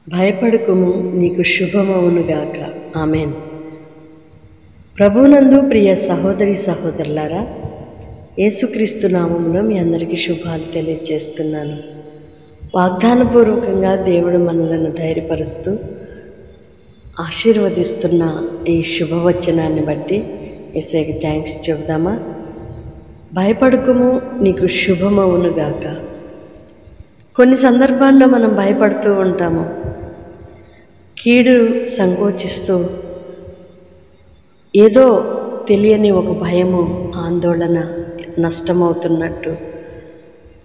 భయపడకుము, నీకు శుభమవునుగాక. ఆమెన్. ప్రభునందు ప్రియ సహోదరి సహోదరులారా, యేసుక్రీస్తు నామములో మీ అందరికీ శుభాలు తెలియజేస్తున్నాను. వాగ్దానపూర్వకంగా దేవుడు మనలను ధైర్యపరుస్తూ ఆశీర్వదిస్తున్న ఈ శుభవచనాన్ని బట్టి యేసయ్యకి థ్యాంక్స్ చెబుదామా? భయపడకుము, నీకు శుభమవునుగాక. కొన్ని సందర్భాల్లో మనం భయపడుతూ ఉంటాము. కీడు సంకోచిస్తూ ఏదో తెలియని ఒక భయము, ఆందోళన, నష్టమవుతున్నట్టు,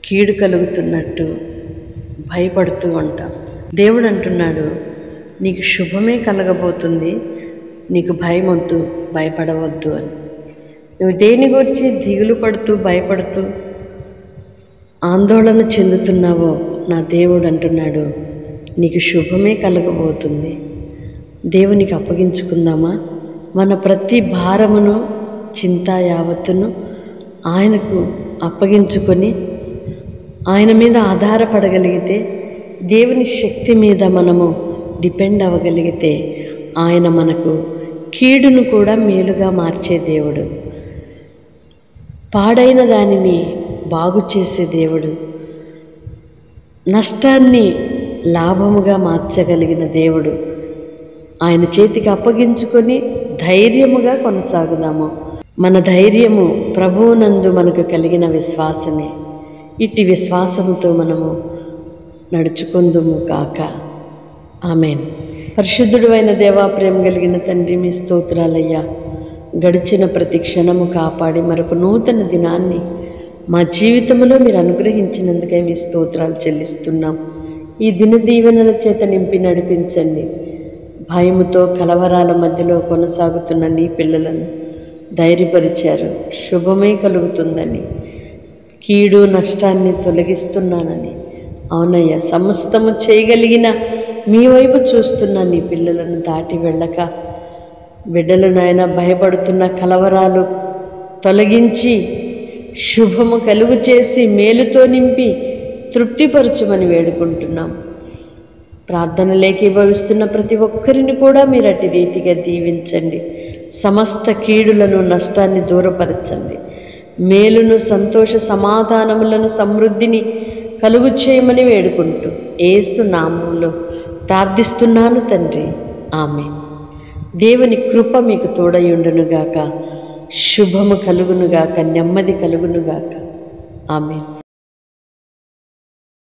కీడు కలుగుతున్నట్టు భయపడుతూ ఉంటాం. దేవుడు అంటున్నాడు, నీకు శుభమే కలగబోతుంది, నీకు భయం వద్దు, భయపడవద్దు అని. నువ్వు దేని గురించి దిగులు పడుతూ భయపడుతూ ఆందోళన చెందుతున్నావో నా దేవుడు అంటున్నాడు, నీకు శుభమే కలగబోతుంది. దేవునికి అప్పగించుకుందామా? మన ప్రతి భారమును, చింత యావత్తును ఆయనకు అప్పగించుకొని ఆయన మీద ఆధారపడగలిగితే, దేవుని శక్తి మీద మనము డిపెండ్ అవ్వగలిగితే, ఆయన మనకు కీడును కూడా మేలుగా మార్చే దేవుడు, పాడైన దానిని బాగు చేసే దేవుడు, నష్టాన్ని లాభముగా మార్చగలిగిన దేవుడు. ఆయన చేతికి అప్పగించుకొని ధైర్యముగా కొనసాగుదాము. మన ధైర్యము ప్రభువునందు మనకు కలిగిన విశ్వాసమే. ఇట్టి విశ్వాసముతో మనము నడుచుకుందుము కాక. ఆమెన్. పరిశుద్ధుడు అయిన దేవా, ప్రేమ కలిగిన తండ్రి, మీ స్తోత్రాలయ్యా. గడిచిన ప్రతి క్షణము కాపాడి మరొక నూతన దినాన్ని మా జీవితంలో మీరు అనుగ్రహించినందుకే మీ స్తోత్రాలు చెల్లిస్తున్నాం. ఈ దిన దీవెనల చేత నింపి నడిపించండి. భయముతో కలవరాల మధ్యలో కొనసాగుతున్న నీ పిల్లలను ధైర్యపరిచారు. శుభమే కలుగుతుందని, కీడు నష్టాన్ని తొలగిస్తున్నానని. అవునయ్యా, సమస్తము చేయగలిగిన మీ వైపు చూస్తున్న నీ పిల్లలను దాటి వెళ్ళక, బిడ్డలు నాయన భయపడుతున్న కలవరాలు తొలగించి శుభము కలుగు చేసి మేలుతో నింపి తృప్తిపరచుమని వేడుకుంటున్నాం. ప్రార్థనలు ఏకీభవిస్తున్న ప్రతి ఒక్కరిని కూడా మీరు అట్టి రీతిగా దీవించండి. సమస్త కీడులను, నష్టాన్ని దూరపరచండి. మేలును, సంతోష సమాధానములను, సమృద్ధిని కలుగు చేయమని వేడుకుంటూ యేసు నామములో ప్రార్థిస్తున్నాను తండ్రి. ఆమేన్. దేవుని కృప మీకు తోడయుండునుగాక. శుభము కలుగునుగాక, నెమ్మది కలుగునుగాక. ఆమేన్.